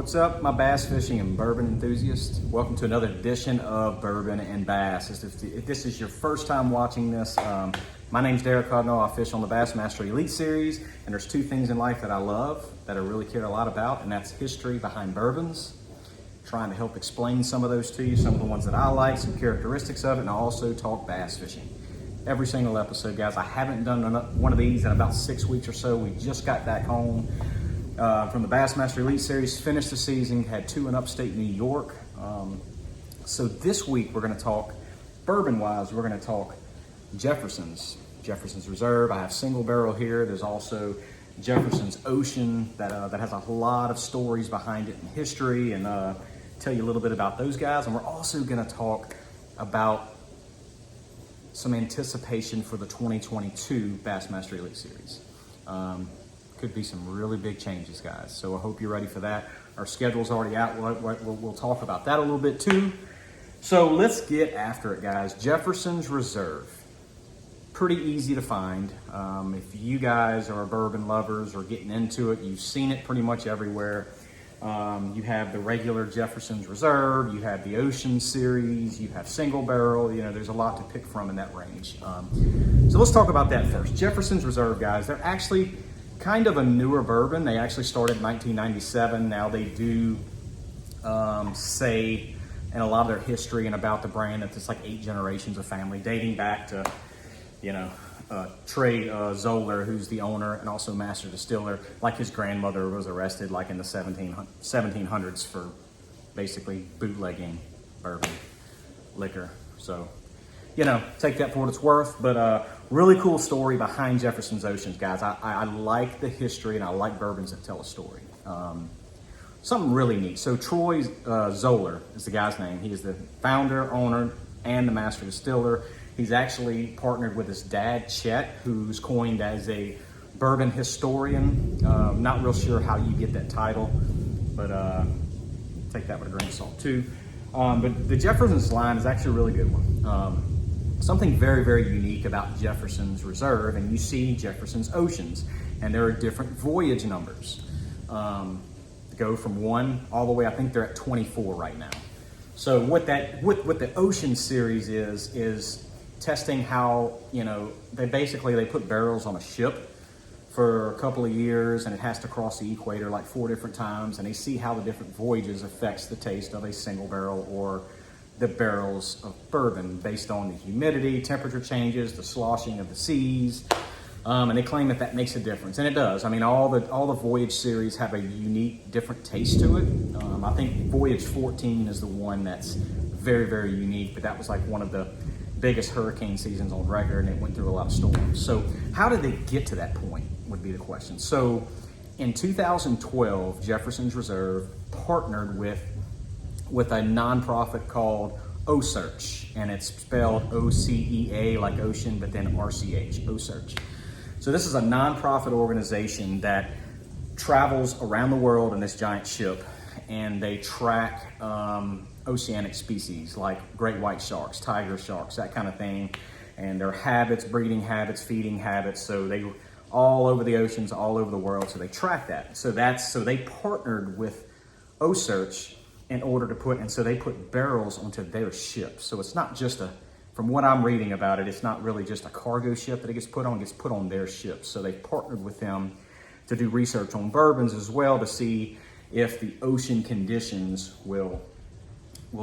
What's up, my bass fishing and bourbon enthusiasts? Welcome to another edition of Bourbon and Bass. If this is your first time watching this, my name's Derek Hudnall. I fish on the Bassmaster Elite Series, and there's two things in life that I love, that I really care a lot about, and that's history behind bourbons, trying to help explain some of those to you, some of the ones that I like, some characteristics of it, and I also talk bass fishing. Every single episode, guys. I haven't done one of these in about 6 weeks or so. We just got back home from the Bassmaster Elite Series, finished the season, had two in upstate New York. So this week we're going to talk, bourbon-wise, we're going to talk Jefferson's Reserve. I have single barrel here. There's also Jefferson's Ocean that has a lot of stories behind it and history, and tell you a little bit about those guys. And we're also going to talk about some anticipation for the 2022 Bassmaster Elite Series. Could be some really big changes, guys. So I hope you're ready for that. Our schedule's already out. We'll talk about that a little bit too. So let's get after it, guys. Jefferson's Reserve. Pretty easy to find. If you guys are bourbon lovers or getting into it, you've seen it pretty much everywhere. You have the regular Jefferson's Reserve, you have the Ocean Series, you have single barrel. You know, there's a lot to pick from in that range. So let's talk about that first. Jefferson's Reserve, guys, they're actually kind of a newer bourbon. They actually started in 1997. Now they do say in a lot of their history and about the brand that it's like 8 generations of family, dating back to, Trey Zoller, who's the owner and also master distiller. Like his grandmother was arrested like in the 1700s for basically bootlegging bourbon liquor. So, take that for what it's worth. But really cool story behind Jefferson's Oceans, guys. I like the history and I like bourbons that tell a story. Something really neat. So Troy Zoller is the guy's name. He is the founder, owner, and the master distiller. He's actually partnered with his dad, Chet, who's coined as a bourbon historian. Not real sure how you get that title, but take that with a grain of salt too. But the Jefferson's line is actually a really good one. Something very, very unique about Jefferson's Reserve, and you see Jefferson's Oceans, and there are different voyage numbers. Go from 1 all the way, I think they're at 24 right now. So what the Ocean Series is testing how, they put barrels on a ship for a couple of years, and it has to cross the equator like 4 different times, and they see how the different voyages affects the taste of a single barrel or the barrels of bourbon based on the humidity, temperature changes, the sloshing of the seas, and they claim that makes a difference, and it does. I mean, all the voyage series have a unique, different taste to it. I think Voyage 14 is the one that's very, very unique, but that was like one of the biggest hurricane seasons on record, and it went through a lot of storms. So how did they get to that point would be the question. So in 2012, Jefferson's Reserve partnered with a nonprofit called OSearch, and it's spelled O-C-E-A like ocean, but then R-C-H, OSearch. So this is a nonprofit organization that travels around the world in this giant ship, and they track oceanic species like great white sharks, tiger sharks, that kind of thing, and their habits, breeding habits, feeding habits. So they all over the oceans, all over the world. So they track that. So they partnered with OSearch in order to they put barrels onto their ship. So it's not just from what I'm reading about it, it's not really just a cargo ship that it gets put on their ship. So they partnered with them to do research on bourbons as well, to see if the ocean conditions will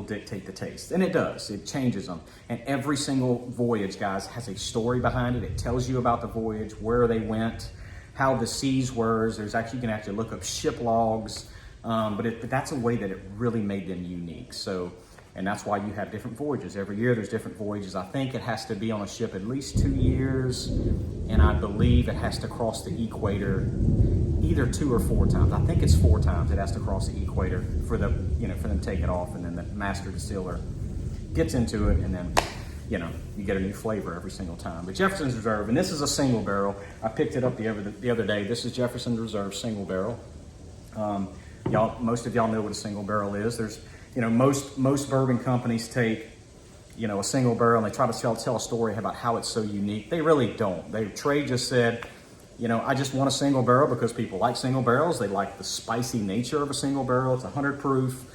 dictate the taste. And it does, it changes them. And every single voyage, guys, has a story behind it. It tells you about the voyage, where they went, how the seas were. You can actually look up ship logs. But that's a way that it really made them unique. So, and that's why you have different voyages. Every year there's different voyages. I think it has to be on a ship at least 2 years, and I believe it has to cross the equator either 2 or 4 times. I think it's 4 times it has to cross the equator for them to take it off, and then the master distiller gets into it, and then you get a new flavor every single time. But Jefferson's Reserve, and this is a single barrel. I picked it up the other day. This is Jefferson's Reserve single barrel. Most of y'all know what a single barrel is. There's, most bourbon companies take, a single barrel and they try to tell a story about how it's so unique. They really don't. Trey just said, You know, I just want a single barrel because people like single barrels. They like the spicy nature of a single barrel. It's 100 proof.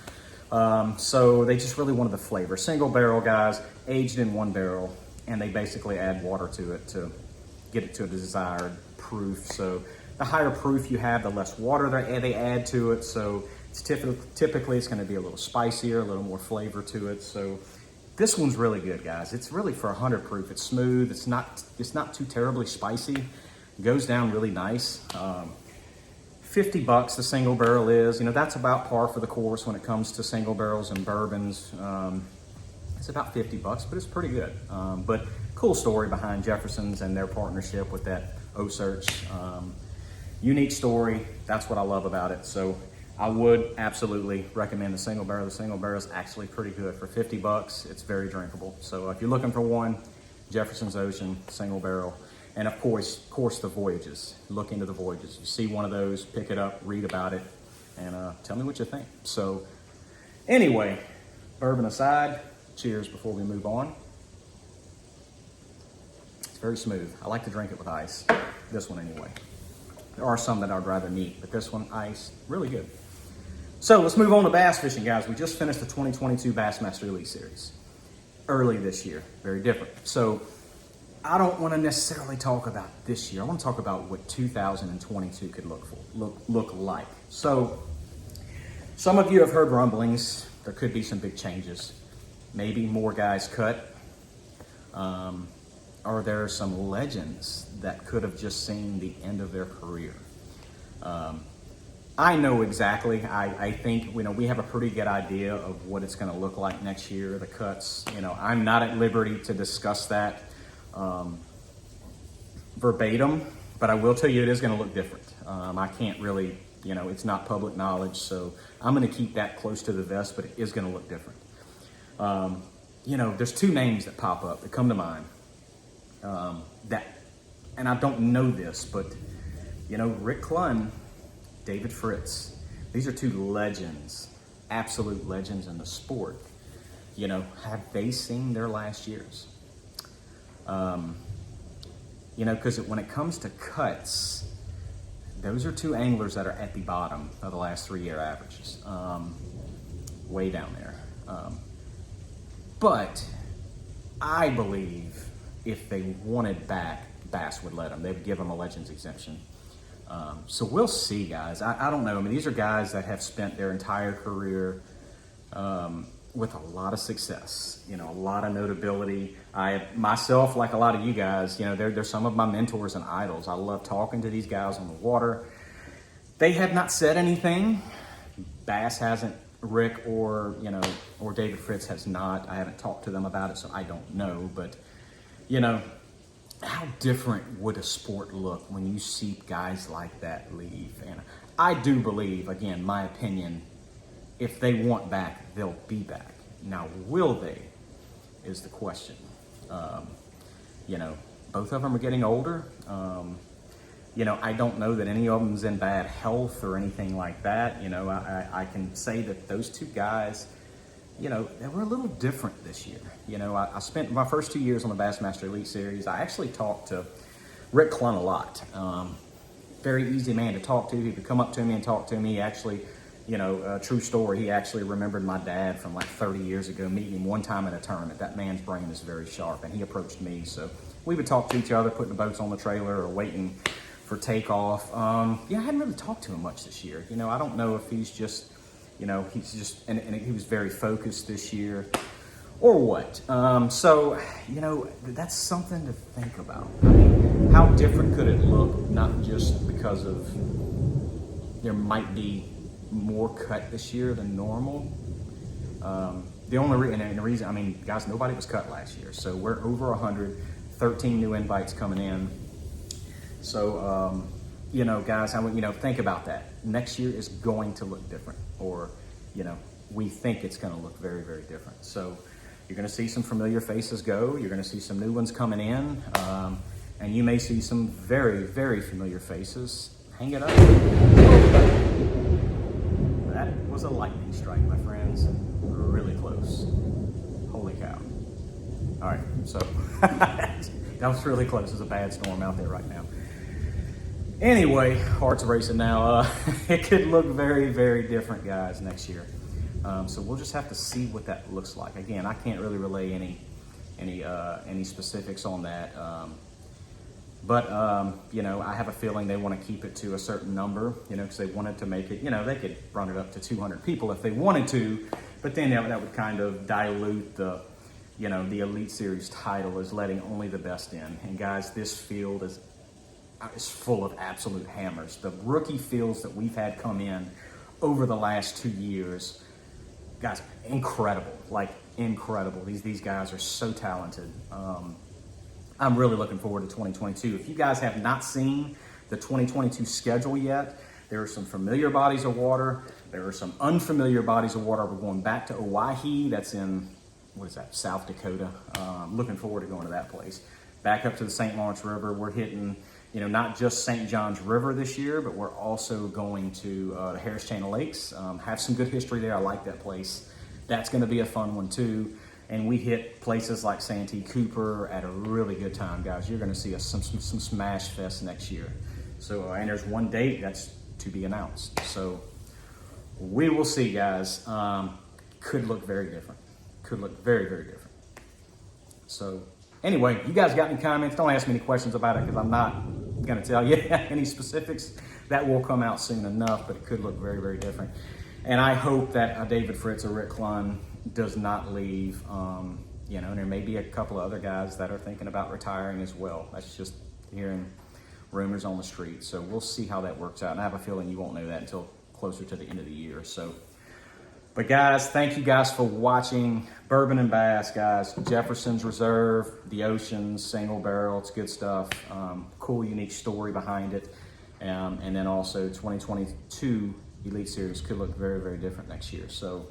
So they just really wanted the flavor. Single barrel, guys, aged in one barrel, and they basically add water to it to get it to a desired proof. So the higher proof you have, the less water they add to it. So it's typically it's going to be a little spicier, a little more flavor to it. So this one's really good, guys. It's really for 100 proof. It's smooth. It's not too terribly spicy. It goes down really nice. $50 the single barrel is. You know, that's about par for the course when it comes to single barrels and bourbons. It's about $50, but it's pretty good. But cool story behind Jefferson's and their partnership with that O-Search. Unique story. That's what I love about it. So I would absolutely recommend the single barrel. The single barrel is actually pretty good. For $50, it's very drinkable. So if you're looking for one, Jefferson's Ocean single barrel. And of course, the voyages. Look into the voyages. You see one of those, pick it up, read about it, and tell me what you think. So anyway, bourbon aside, cheers before we move on. It's very smooth. I like to drink it with ice. This one anyway. There are some that I'd rather neat, but this one, ice, really good. So let's move on to bass fishing, guys. We just finished the 2022 Bassmaster Elite Series. Early this year, very different. So I don't want to necessarily talk about this year. I want to talk about what 2022 could look like. So some of you have heard rumblings. There could be some big changes. Maybe more guys cut. Are there some legends that could have just seen the end of their career? I know exactly. I think, you know, we have a pretty good idea of what it's going to look like next year, the cuts. You know, I'm not at liberty to discuss that verbatim, but I will tell you it is going to look different. I can't really, you know, it's not public knowledge, so I'm going to keep that close to the vest, but it is going to look different. You know, there's two names that pop up that come to mind. And I don't know this, but, you know, Rick Clunn, David Fritz, these are two legends, absolute legends in the sport. You know, have they seen their last years? You know, because when it comes to cuts, those are two anglers that are at the bottom of the last 3-year averages, way down there. But I believe if they wanted back, Bass would let them. They would give them a Legends exemption. So we'll see, guys. I don't know. I mean, these are guys that have spent their entire career with a lot of success, you know, a lot of notability. I myself, like a lot of you guys, you know, they're some of my mentors and idols. I love talking to these guys on the water. They have not said anything. Bass hasn't, Rick or, you know, or David Fritz has not. I haven't talked to them about it, so I don't know. But, you know, how different would a sport look when you see guys like that leave? And I do believe, again, my opinion, if they want back, they'll be back. Now, will they, is the question. You know, both of them are getting older. You know, I don't know that any of them's in bad health or anything like that. You know, I can say that those two guys, you know, they were a little different this year. You know, I spent my first 2 years on the Bassmaster Elite Series. I actually talked to Rick Clunn a lot. Very easy man to talk to. He could come up to me and talk to me. He actually, you know, a true story, he actually remembered my dad from like 30 years ago, meeting him one time at a tournament. That man's brain is very sharp, and he approached me. So we would talk to each other, putting the boats on the trailer or waiting for takeoff. Yeah, I hadn't really talked to him much this year. You know, I don't know if he's just, you know, and he was very focused this year or what. So, you know, that's something to think about. I mean, how different could it look, not just because of there might be more cut this year than normal. The only reason, I mean, guys, nobody was cut last year. So we're over 100, 13 new invites coming in. So, you know, guys, you know, think about that. Next year is going to look different, or, you know, we think it's going to look very, very different. So you're going to see some familiar faces go. You're going to see some new ones coming in. And you may see some very, very familiar faces. Hang it up. That was a lightning strike, my friends. Really close. Holy cow. All right, so that was really close. There's a bad storm out there right now. Anyway, heart's racing now. It could look very, very different, guys, next year. So we'll just have to see what that looks like. Again, I can't really relay any specifics on that. But you know, I have a feeling they want to keep it to a certain number, you know, because they wanted to make it, you know, they could run it up to 200 people if they wanted to, but then that would kind of dilute the, you know, the Elite Series title is letting only the best in. And guys, this field is full of absolute hammers. The rookie fields that we've had come in over the last 2 years, guys, incredible, like incredible. These guys are so talented. I'm really looking forward to 2022. If you guys have not seen the 2022 schedule yet, there are some familiar bodies of water. There are some unfamiliar bodies of water. We're going back to Owyhee. That's in, what is that, South Dakota. Looking forward to going to that place. Back up to the St. Lawrence River. We're hitting, you know, not just St. John's River this year, but we're also going to the Harris Chain of Lakes. Have some good history there. I like that place. That's going to be a fun one too. And we hit places like Santee Cooper at a really good time, guys. You're going to see some smash fest next year. So, and there's one date that's to be announced. So we will see, guys. Could look very different. Could look very, very different. So anyway, you guys got any comments? Don't ask me any questions about it because I'm not going to tell you any specifics. That will come out soon enough, but it could look very, very different. And I hope that David Fritz or Rick Clunn does not leave. You know, and there may be a couple of other guys that are thinking about retiring as well. That's just hearing rumors on the street. So we'll see how that works out. And I have a feeling you won't know that until closer to the end of the year. So, but guys, thank you guys for watching Bourbon and Bass, guys. Jefferson's Reserve, the Oceans, single barrel. It's good stuff. Cool, unique story behind it. And then also 2022 Elite Series could look very, very different next year. So,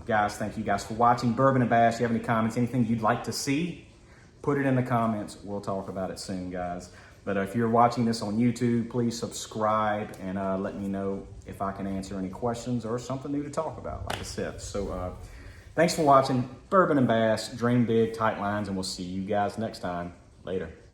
guys, thank you guys for watching Bourbon and Bass. If you have any comments, anything you'd like to see, put it in the comments. We'll talk about it soon, guys. But if you're watching this on YouTube, please subscribe and let me know if I can answer any questions or something new to talk about, like I said. So thanks for watching Bourbon and Bass. Dream big, tight lines, and we'll see you guys next time. Later.